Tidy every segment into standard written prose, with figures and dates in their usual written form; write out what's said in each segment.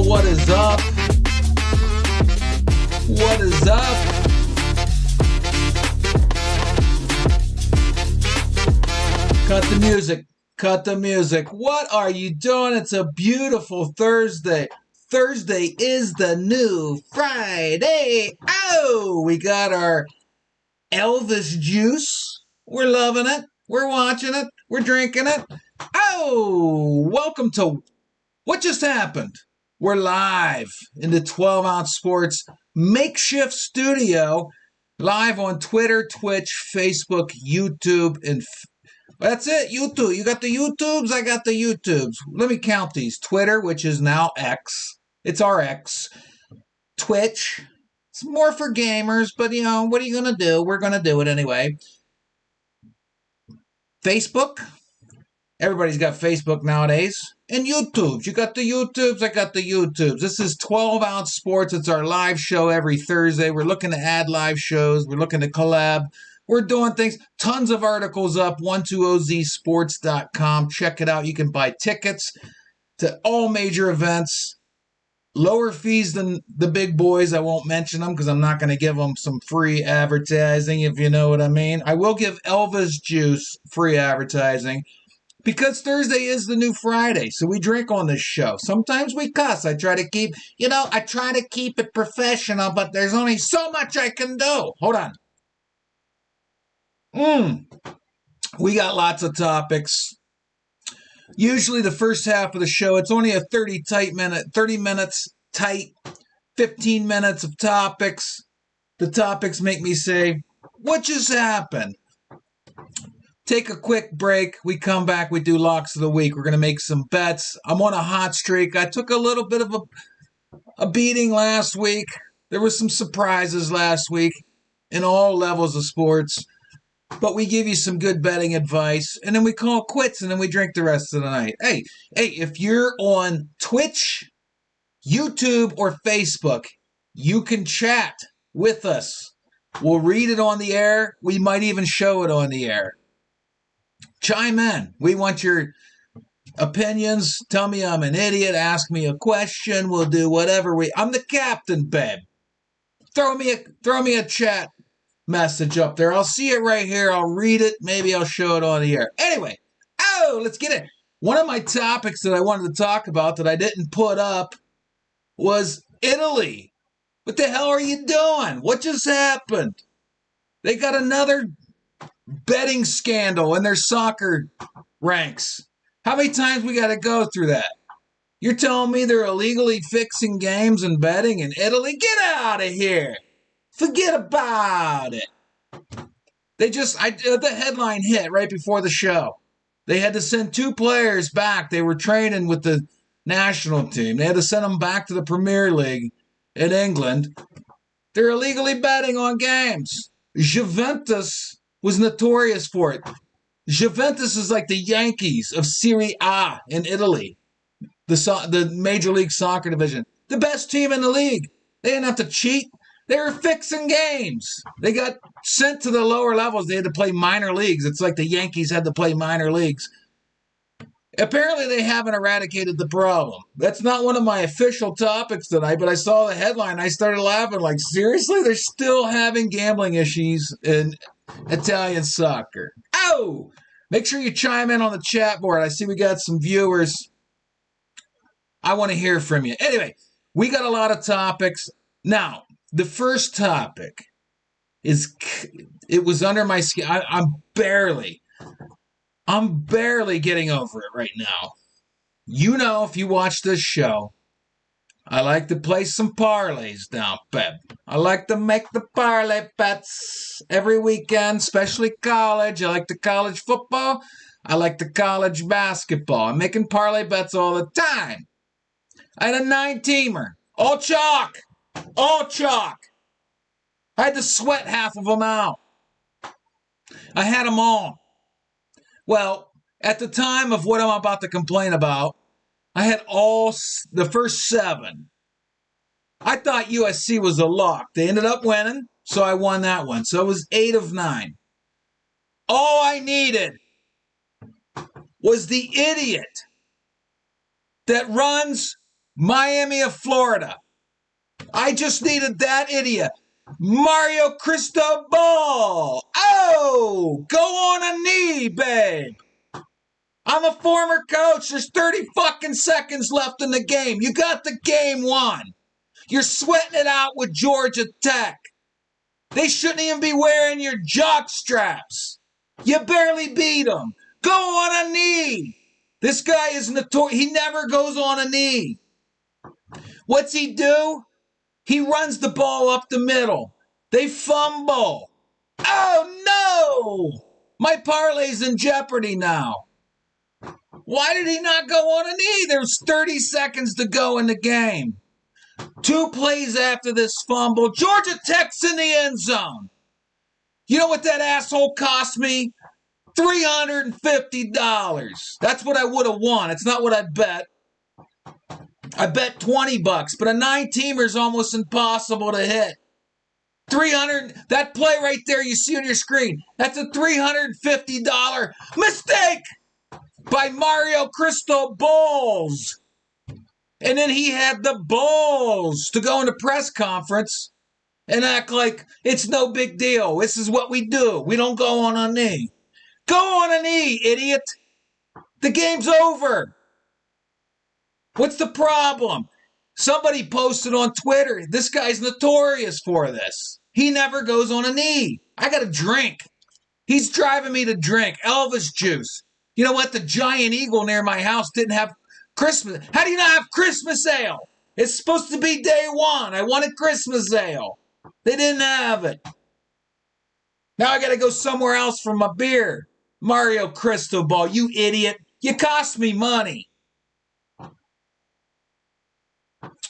What is up? What is up? Cut the music. Cut the music. What are you doing? It's a beautiful Thursday. Thursday is the new Friday. Oh, we got our Elvis juice. We're loving it. We're watching it. We're drinking it. Oh, welcome to What Just Happened. We're live in the 12-ounce sports makeshift studio, live on Twitter, Twitch, Facebook, YouTube, and that's it, YouTube. You got the YouTubes, I got the YouTubes. Let me count these. Twitter, which is now X. It's our X. Twitch. It's more for gamers, but you know, what are you going to do? We're going to do it anyway. Facebook. Everybody's got Facebook nowadays. And YouTubes. You got the YouTubes, I got the YouTubes. This is 12-ounce sports. It's our live show every Thursday. We're looking to add live shows. We're looking to collab. We're doing things. Tons of articles up. 120zsports.com. Check it out. You can buy tickets to all major events. Lower fees than the big boys. I won't mention them because I'm not going to give them some free advertising, if you know what I mean. I will give Elvis Juice free advertising. Because Thursday is the new Friday, so we drink on this show. Sometimes we cuss. I try to keep it professional, but there's only so much I can do. Hold on. We got lots of topics. Usually the first half of the show, it's only a 30 minutes tight, 15 minutes of topics. The topics make me say, what just happened? Take a quick break. We come back. We do locks of the week. We're going to make some bets. I'm on a hot streak. I took a little bit of a beating last week. There were some surprises last week in all levels of sports. But we give you some good betting advice. And then we call quits. And then we drink the rest of the night. Hey, if you're on Twitch, YouTube, or Facebook, you can chat with us. We'll read it on the air. We might even show it on the air. Chime in. We want your opinions. Tell me I'm an idiot. Ask me a question. We'll do whatever I'm the captain, babe. Throw me a chat message up there. I'll see it right here. I'll read it. Maybe I'll show it on the air. Anyway, let's get it. One of my topics that I wanted to talk about that I didn't put up was Italy. What the hell are you doing? What just happened? They got another betting scandal in their soccer ranks. How many times we got to go through that? You're telling me they're illegally fixing games and betting in Italy? Get out of here. Forget about it. The headline hit right before the show. They had to send 2 players back. They were training with the national team. They had to send them back to the Premier League in England. They're illegally betting on games. Juventus was notorious for it. Juventus is like the Yankees of Serie A in Italy, the Major League Soccer division. The best team in the league. They didn't have to cheat. They were fixing games. They got sent to the lower levels. They had to play minor leagues. It's like the Yankees had to play minor leagues. Apparently, they haven't eradicated the problem. That's not one of my official topics tonight, but I saw the headline. I started laughing like, seriously? They're still having gambling issues in Italian soccer. Make sure you chime in on the chat board. I see we got some viewers. I want to hear from you. Anyway, we got a lot of topics. Now, the first topic is, it was under my skin. I'm barely getting over it right now. You know, if you watch this show, I like to play some parlays now, babe. I like to make the parlay bets every weekend, especially college. I like the college football. I like the college basketball. I'm making parlay bets all the time. I had a 9-teamer. All chalk. All chalk. I had to sweat half of them out. I had them all. Well, at the time of what I'm about to complain about, I had all the first 7. I thought USC was a lock. They ended up winning, so I won that one. So it was 8 of 9. All I needed was the idiot that runs Miami of Florida. I just needed that idiot. Mario Cristobal. Oh, go on a knee, babe. I'm a former coach. There's 30 fucking seconds left in the game. You got the game won. You're sweating it out with Georgia Tech. They shouldn't even be wearing your jock straps. You barely beat them. Go on a knee. This guy is notorious. He never goes on a knee. What's he do? He runs the ball up the middle. They fumble. Oh, no. My parlay's in jeopardy now. Why did he not go on a knee? There's 30 seconds to go in the game. 2 plays after this fumble. Georgia Tech's in the end zone. You know what that asshole cost me? $350. That's what I would have won. It's not what I bet. I bet $20, but a 9-teamer is almost impossible to hit. 300. That play right there you see on your screen. That's a $350 mistake by Mario Cristobal's. And then he had the balls to go into press conference and act like it's no big deal. This is what we do. We don't go on a knee. Go on a knee, idiot. The game's over. What's the problem? Somebody posted on Twitter, this guy's notorious for this. He never goes on a knee. I got a drink. He's driving me to drink Elvis juice. You know what? The Giant Eagle near my house didn't have Christmas. How do you not have Christmas ale? It's supposed to be day 1. I wanted Christmas ale. They didn't have it. Now I got to go somewhere else for my beer. Mario Cristobal, you idiot. You cost me money.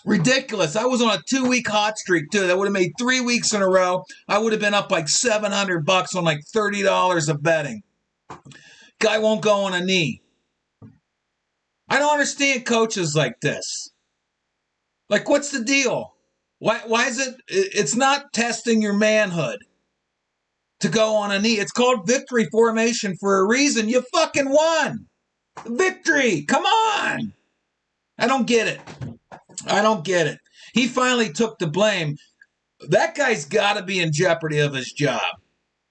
Ridiculous. I was on a 2-week hot streak, too. That would have made 3 weeks in a row. I would have been up like $700 on like $30 of betting. Guy won't go on a knee. I don't understand coaches like this. Like, what's the deal? Why is it? It's not testing your manhood to go on a knee. It's called victory formation for a reason. You fucking won. Victory. Come on. I don't get it. I don't get it. He finally took the blame. That guy's got to be in jeopardy of his job.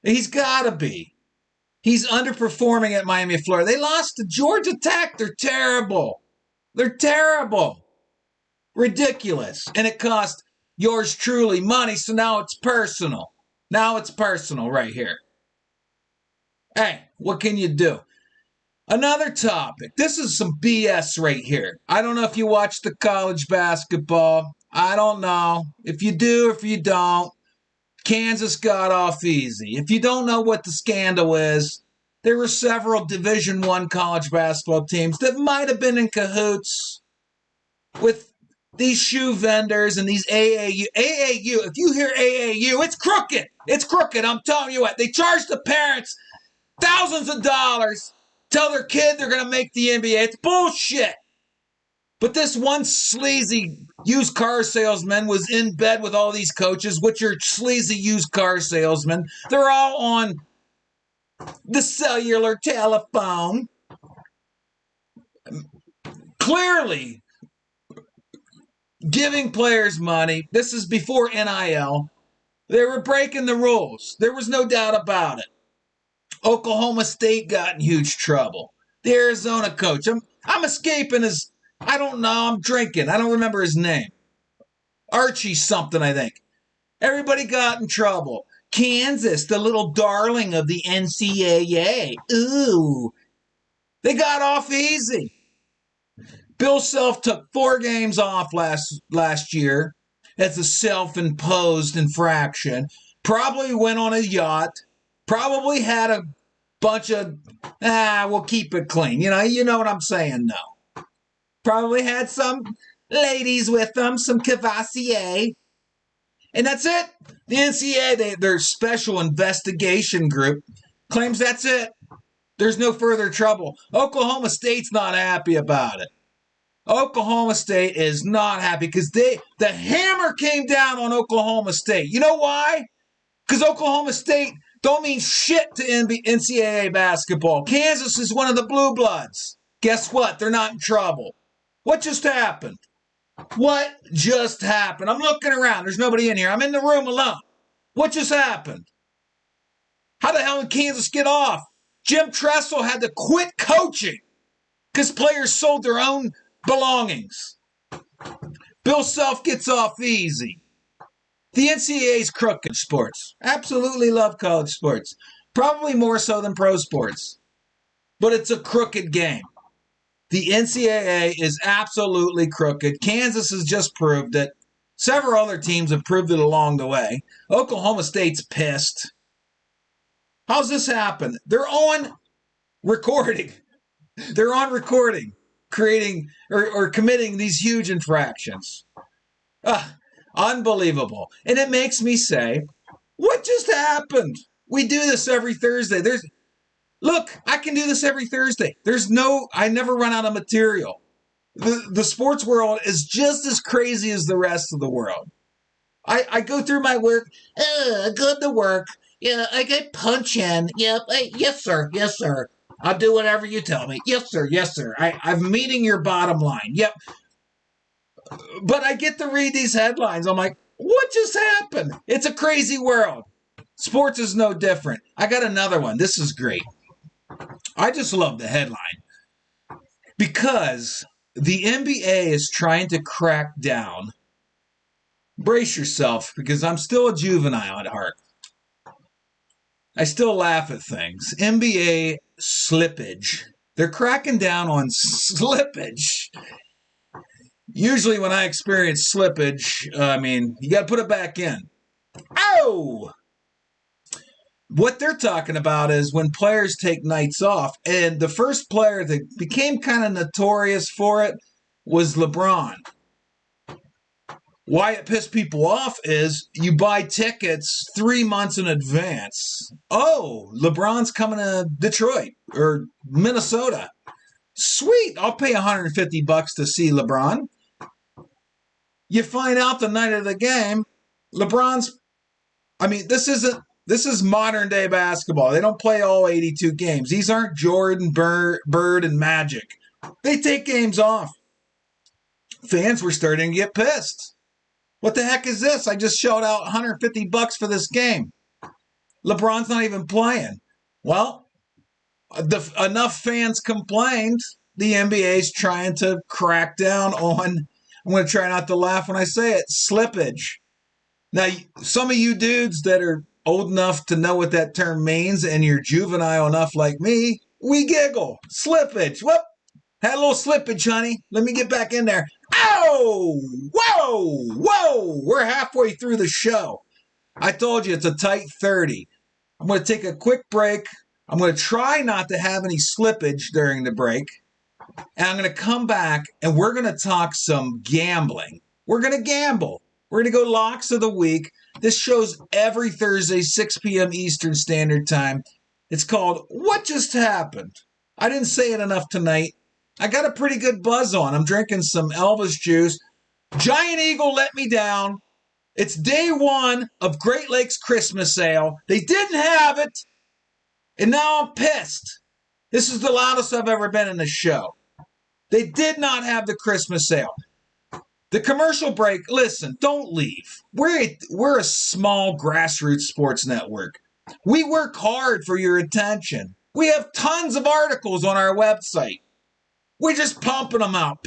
He's got to be. He's underperforming at Miami, Florida. They lost to Georgia Tech. They're terrible. They're terrible. Ridiculous. And it cost yours truly money, so now it's personal. Now it's personal right here. Hey, what can you do? Another topic. This is some BS right here. I don't know if you watch the college basketball. I don't know. If you do, if you don't, Kansas got off easy. If you don't know what the scandal is, there were several Division I college basketball teams that might have been in cahoots with these shoe vendors and these AAU. AAU, if you hear AAU, it's crooked. It's crooked. I'm telling you what. They charge the parents thousands of dollars, tell their kid they're going to make the NBA. It's bullshit. But this one sleazy used car salesman was in bed with all these coaches, which are sleazy used car salesmen. They're all on the cellular telephone. Clearly giving players money. This is before NIL. They were breaking the rules. There was no doubt about it. Oklahoma State got in huge trouble. The Arizona coach. I'm escaping his... I don't know. I'm drinking. I don't remember his name. Archie something, I think. Everybody got in trouble. Kansas, the little darling of the NCAA. Ooh. They got off easy. Bill Self took 4 games off last year as a self-imposed infraction. Probably went on a yacht. Probably had a bunch of, we'll keep it clean. You know what I'm saying? No. Probably had some ladies with them, some Cavassier. And that's it. The NCAA, their special investigation group, claims that's it. There's no further trouble. Oklahoma State's not happy about it. Oklahoma State is not happy because the hammer came down on Oklahoma State. You know why? Because Oklahoma State don't mean shit to NCAA basketball. Kansas is one of the blue bloods. Guess what? They're not in trouble. What just happened? What just happened? I'm looking around. There's nobody in here. I'm in the room alone. What just happened? How the hell did Kansas get off? Jim Tressel had to quit coaching because players sold their own belongings. Bill Self gets off easy. The NCAA's crooked sports. Absolutely love college sports. Probably more so than pro sports. But it's a crooked game. The NCAA is absolutely crooked. Kansas has just proved it. Several other teams have proved it along the way. Oklahoma State's pissed. How's this happen? They're on recording. They're on recording, creating or committing these huge infractions. Unbelievable. And it makes me say, what just happened? We do this every Thursday. Look, I can do this every Thursday. I never run out of material. The sports world is just as crazy as the rest of the world. I go through my work. I go to work. Yeah, I get punch in. Yep. Yes, sir. Yes, sir. I'll do whatever you tell me. Yes, sir. Yes, sir. I'm meeting your bottom line. Yep. But I get to read these headlines. I'm like, what just happened? It's a crazy world. Sports is no different. I got another one. This is great. I just love the headline because the NBA is trying to crack down. Brace yourself because I'm still a juvenile at heart. I still laugh at things. NBA slippage. They're cracking down on slippage. Usually when I experience slippage, you got to put it back in. Oh! What they're talking about is when players take nights off. And the first player that became kind of notorious for it was LeBron. Why it pissed people off is you buy tickets 3 months in advance. Oh, LeBron's coming to Detroit or Minnesota. Sweet, I'll pay $150 to see LeBron. You find out the night of the game, this is modern day basketball. They don't play all 82 games. These aren't Jordan, Bird, and Magic. They take games off. Fans were starting to get pissed. What the heck is this? I just shelled out $150 for this game. LeBron's not even playing. Well, enough fans complained. The NBA's trying to crack down on, I'm going to try not to laugh when I say it, slippage. Now, some of you dudes that are old enough to know what that term means and you're juvenile enough like me, we giggle. Slippage. Whoop. Had a little slippage, honey. Let me get back in there. Oh! Whoa! Whoa! We're halfway through the show. I told you it's a tight 30. I'm going to take a quick break. I'm going to try not to have any slippage during the break. And I'm going to come back and we're going to talk some gambling. We're going to gamble. We're going to go locks of the week. This show's every Thursday, 6 p.m. Eastern Standard Time. It's called What Just Happened? I didn't say it enough tonight. I got a pretty good buzz on. I'm drinking some Elvis juice. Giant Eagle let me down. It's day one of Great Lakes Christmas sale. They didn't have it. And now I'm pissed. This is the loudest I've ever been in the show. They did not have the Christmas sale. The commercial break, listen, don't leave. We're a small grassroots sports network. We work hard for your attention. We have tons of articles on our website. We're just pumping them out.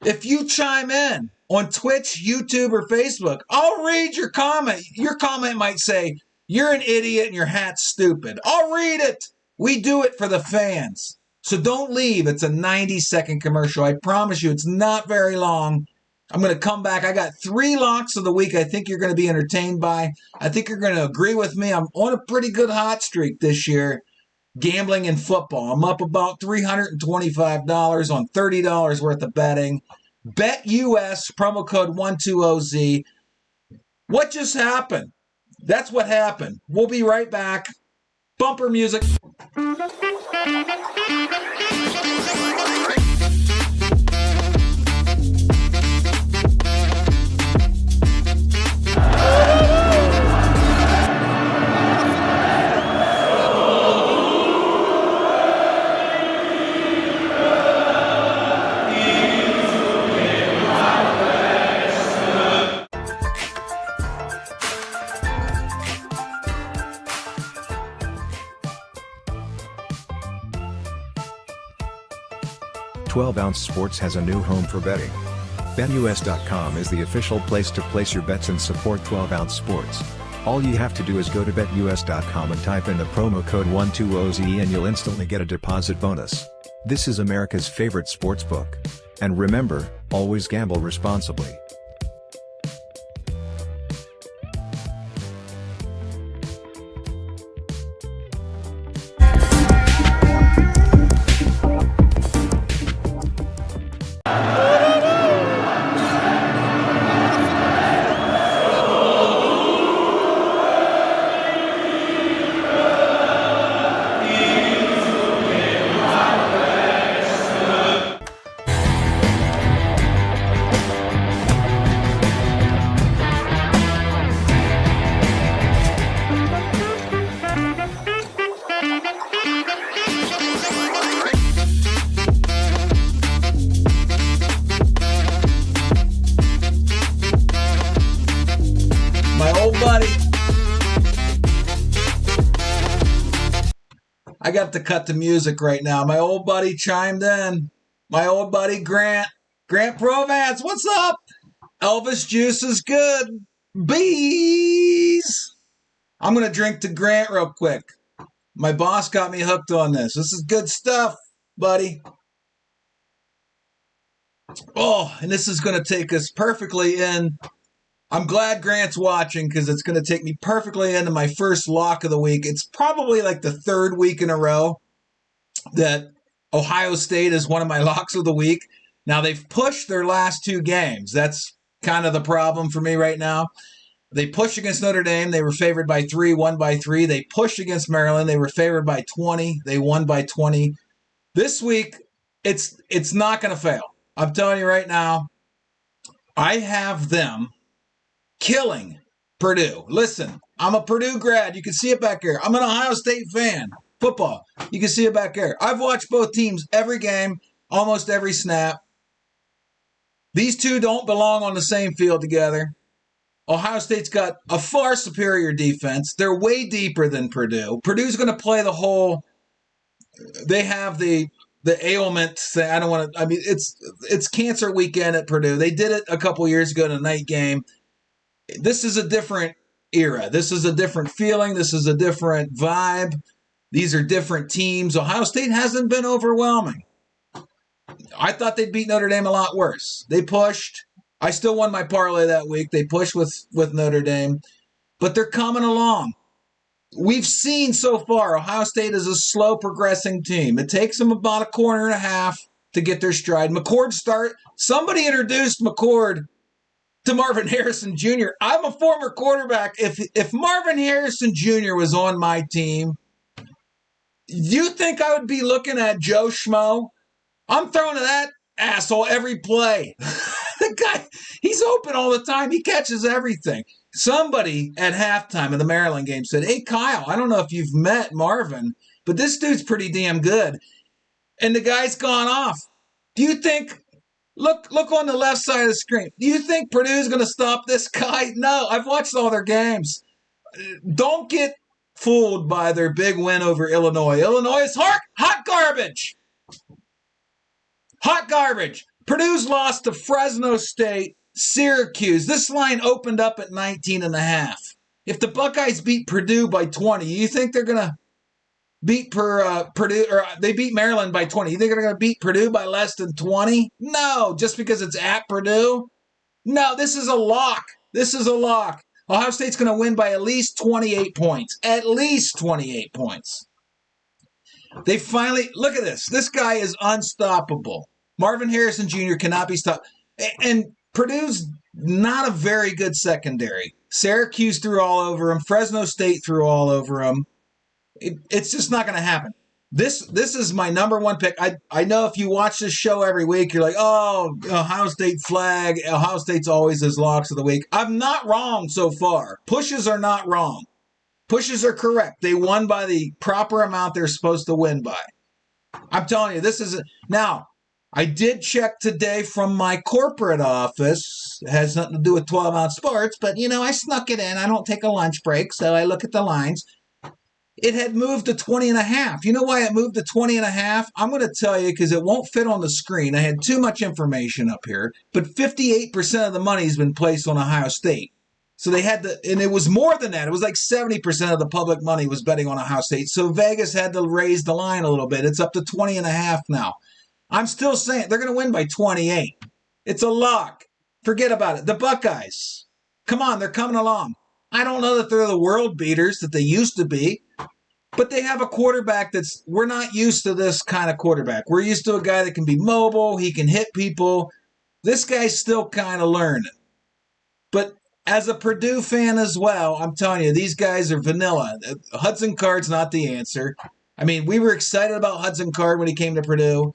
If you chime in on Twitch, YouTube, or Facebook, I'll read your comment. Your comment might say, you're an idiot and your hat's stupid. I'll read it. We do it for the fans. So don't leave. It's a 90-second commercial. I promise you it's not very long. I'm going to come back. I got 3 locks of the week I think you're going to be entertained by. I think you're going to agree with me. I'm on a pretty good hot streak this year. gambling in football. I'm up about $325 on $30 worth of betting. BetUS, promo code 120Z. What just happened? That's what happened. We'll be right back. Bumper music. 12-Ounce Sports has a new home for betting. BetUS.com is the official place to place your bets and support 12-Ounce Sports. All you have to do is go to BetUS.com and type in the promo code 120Z and you'll instantly get a deposit bonus. This is America's favorite sports book. And remember, always gamble responsibly. I got to cut the music right now. My old buddy chimed in. My old buddy Grant Provance, what's up? Elvis Juice is good. Bees. I'm going to drink to Grant real quick. My boss got me hooked on this. This is good stuff, buddy. Oh, and this is going to take us perfectly in. I'm glad Grant's watching because it's going to take me perfectly into my first lock of the week. It's probably like the third week in a row that Ohio State is one of my locks of the week. Now, they've pushed their last two games. That's kind of the problem for me right now. They pushed against Notre Dame. They were favored by 3, won by 3. They pushed against Maryland. They were favored by 20. They won by 20. This week, it's not going to fail. I'm telling you right now, I have them killing Purdue. Listen, I'm a Purdue grad. You can see it back here. I'm an Ohio State fan. Football. You can see it back here. I've watched both teams every game, almost every snap. These two don't belong on the same field together. Ohio State's got a far superior defense. They're way deeper than Purdue. Purdue's going to play the whole. They have the ailment thing. I don't want to. I mean, it's cancer weekend at Purdue. They did it a couple years ago in a night game. This is a different era. This is a different feeling. This is a different vibe. These are different teams. Ohio State hasn't been overwhelming. I thought they'd beat Notre Dame a lot worse. They pushed. I still won my parlay that week. They pushed with Notre Dame. But they're coming along. We've seen so far Ohio State is a slow progressing team. It takes them about a quarter and a half to get their stride. Somebody introduced McCord to Marvin Harrison Jr. I'm a former quarterback. If Marvin Harrison Jr. was on my team, you think I would be looking at Joe Schmo? I'm throwing to that asshole every play. The guy, he's open all the time. He catches everything. Somebody at halftime of the Maryland game said, "Hey, Kyle, I don't know if you've met Marvin, but this dude's pretty damn good." And the guy's gone off. Do you think... Look on the left side of the screen. Do you think Purdue's going to stop this guy? No, I've watched all their games. Don't get fooled by their big win over Illinois. Illinois is hot garbage. Hot garbage. Purdue's lost to Fresno State, Syracuse. This line opened up at 19.5. If the Buckeyes beat Purdue by 20, you think they're going to beat Purdue, or they beat Maryland by 20. You think they're going to beat Purdue by less than 20? No, just because it's at Purdue? No, this is a lock. This is a lock. Ohio State's going to win by at least 28 points. At least 28 points. They finally, look at this. This guy is unstoppable. Marvin Harrison Jr. cannot be stopped. And Purdue's not a very good secondary. Syracuse threw all over him. Fresno State threw all over him. It's just not going to happen. This is my number one pick. I know if you watch this show every week, you're like, oh, Ohio State flag. Ohio State's always his locks of the week. I'm not wrong so far. Pushes are not wrong. Pushes are correct. They won by the proper amount they're supposed to win by. I'm telling you, this is now. I did check today from my corporate office. It has nothing to do with 12-ounce sports, but I snuck it in. I don't take a lunch break, so I look at the lines. It had moved to 20.5. You know why it moved to 20.5? I'm going to tell you because it won't fit on the screen. I had too much information up here, but 58% of the money has been placed on Ohio State. So they had to, and it was more than that. It was like 70% of the public money was betting on Ohio State. So Vegas had to raise the line a little bit. It's up to 20.5 now. I'm still saying they're going to win by 28. It's a lock. Forget about it. The Buckeyes, come on, they're coming along. I don't know that they're the world beaters that they used to be, but they have a quarterback we're not used to this kind of quarterback. We're used to a guy that can be mobile. He can hit people. This guy's still kind of learning. But as a Purdue fan as well, I'm telling you, these guys are vanilla. Hudson Card's not the answer. I mean, we were excited about Hudson Card when he came to Purdue,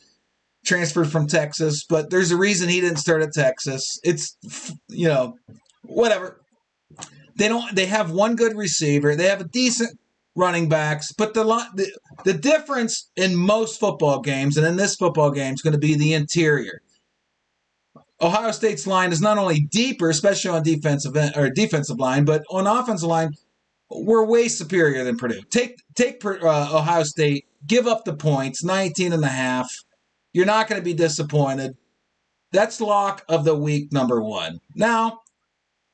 transferred from Texas, but there's a reason he didn't start at Texas. It's, whatever. They have one good receiver. They have a decent running backs, but the difference in most football games and in this football game is going to be the interior. Ohio State's line is not only deeper, especially on defensive line, but on offensive line, we're way superior than Purdue. Take Ohio State, give up the points, 19.5. You're not going to be disappointed. That's lock of the week number one. Now,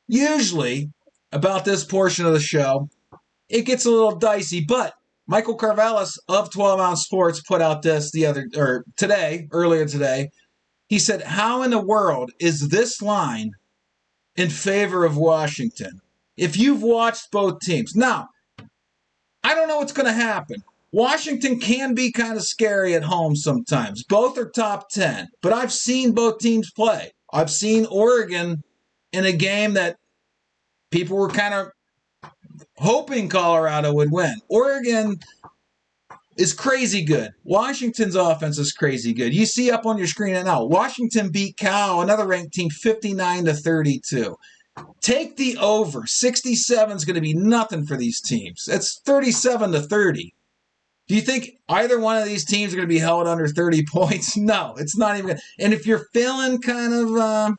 usually about this portion of the show, it gets a little dicey, but Michael Carvelis of 12-Ounce Sports put out this earlier today. He said, how in the world is this line in favor of Washington? If you've watched both teams. Now, I don't know what's going to happen. Washington can be kind of scary at home sometimes. Both are top 10, but I've seen both teams play. I've seen Oregon in a game that people were kind of hoping Colorado would win. Oregon is crazy good. Washington's offense is crazy good. You see up on your screen right now, Washington beat Cal, another ranked team, 59-32. Take the over. 67 is going to be nothing for these teams. That's 37-30. Do you think either one of these teams are going to be held under 30 points? No, it's not even. And if you're feeling kind of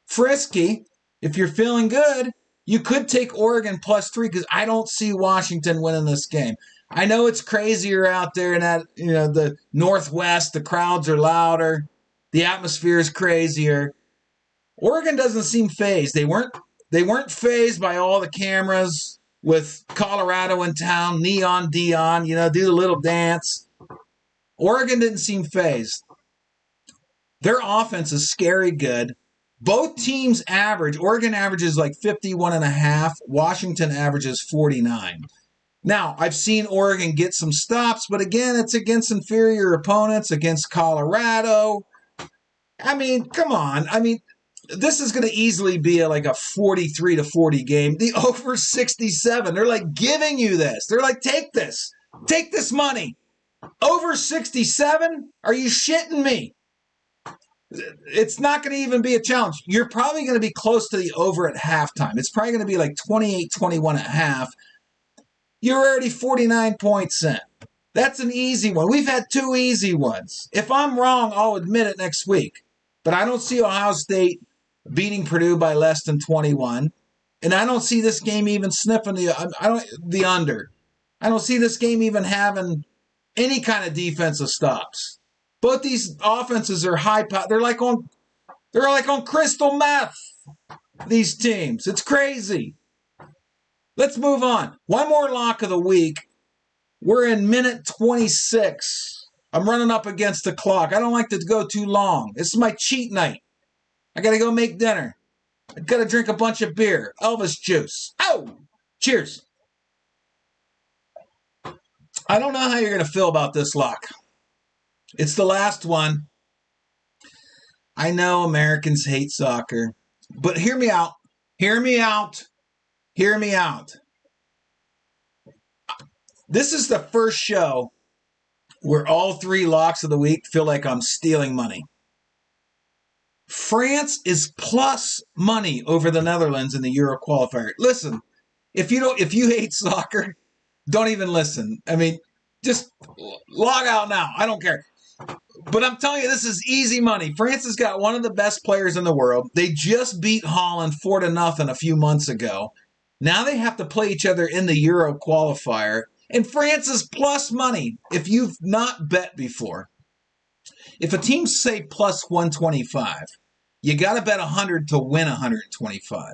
frisky, if you're feeling good, you could take Oregon +3 because I don't see Washington winning this game. I know it's crazier out there in that, the Northwest. The crowds are louder. The atmosphere is crazier. Oregon doesn't seem phased. They weren't phased by all the cameras with Colorado in town, Neon Dion, do the little dance. Oregon didn't seem phased. Their offense is scary good. Both teams average. Oregon averages like 51.5. Washington averages 49. Now, I've seen Oregon get some stops, but again, it's against inferior opponents, against Colorado. I mean, come on. I mean, this is going to easily be like a 43-40 game. The over 67. They're like giving you this. They're like, take this. Take this money. Over 67? Are you shitting me? It's not going to even be a challenge. You're probably going to be close to the over at halftime. It's probably going to be like 28-21 at half. You're already 49 points in. That's an easy one. We've had two easy ones. If I'm wrong, I'll admit it next week. But I don't see Ohio State beating Purdue by less than 21. And I don't see this game even sniffing the under. I don't see this game even having any kind of defensive stops. Both these offenses are high power. They're like on crystal meth. These teams. It's crazy. Let's move on. One more lock of the week. We're in minute 26. I'm running up against the clock. I don't like to go too long. This is my cheat night. I got to go make dinner. I got to drink a bunch of beer. Elvis juice. Oh! Cheers. I don't know how you're going to feel about this lock. It's the last one. I know Americans hate soccer, but hear me out. Hear me out. Hear me out. This is the first show where all three locks of the week feel like I'm stealing money. France is plus money over the Netherlands in the Euro qualifier. Listen, if you hate soccer, don't even listen. I mean, just log out now. I don't care. But I'm telling you, this is easy money. France has got one of the best players in the world. They just beat Holland 4-0 a few months ago. Now they have to play each other in the Euro qualifier. And France is plus money if you've not bet before. If a team say plus 125, you got to bet 100 to win 125.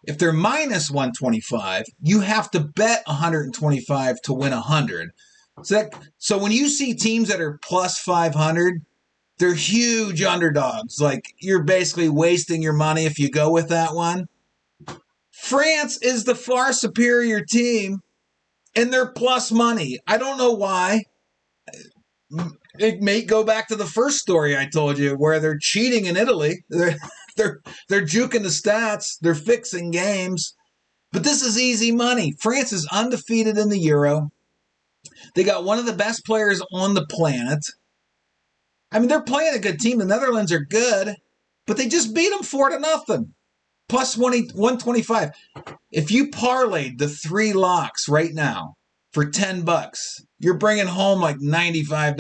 If they're minus 125, you have to bet 125 to win 100. So when you see teams that are plus 500, they're huge underdogs. Like, you're basically wasting your money if you go with that one. France is the far superior team, and they're plus money. I don't know why. It may go back to the first story I told you, where they're cheating in Italy. They're juking the stats. They're fixing games. But this is easy money. France is undefeated in the Euro. They got one of the best players on the planet. I mean, they're playing a good team. The Netherlands are good, but they just beat them 4-0. Plus 125. If you parlayed the three locks right now for $10, you're bringing home like $95.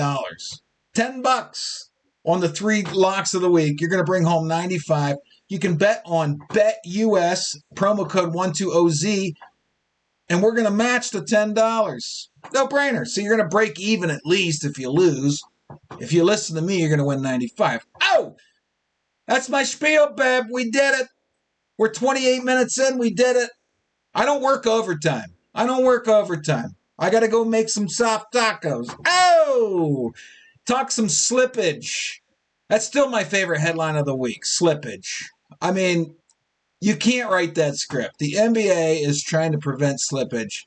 $10 on the three locks of the week. You're going to bring home $95. You can bet on BetUS, promo code 12OZ, and we're going to match the $10. No brainer. So you're going to break even at least if you lose. If you listen to me, you're going to win 95. Oh, that's my spiel, babe. We did it. We're 28 minutes in. We did it. I don't work overtime. I got to go make some soft tacos. Oh, talk some slippage. That's still my favorite headline of the week, slippage. I mean, you can't write that script. The NBA is trying to prevent slippage.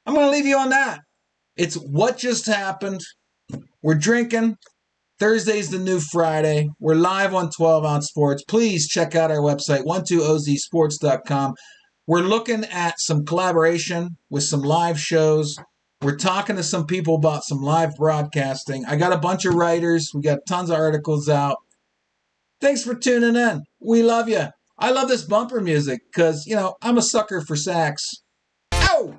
I'm going to leave you on that. It's what just happened. We're drinking. Thursday's the new Friday. We're live on 12 Ounce Sports. Please check out our website, 12ozsports.com. We're looking at some collaboration with some live shows. We're talking to some people about some live broadcasting. I got a bunch of writers. We got tons of articles out. Thanks for tuning in. We love you. I love this bumper music because, I'm a sucker for sax. Ow!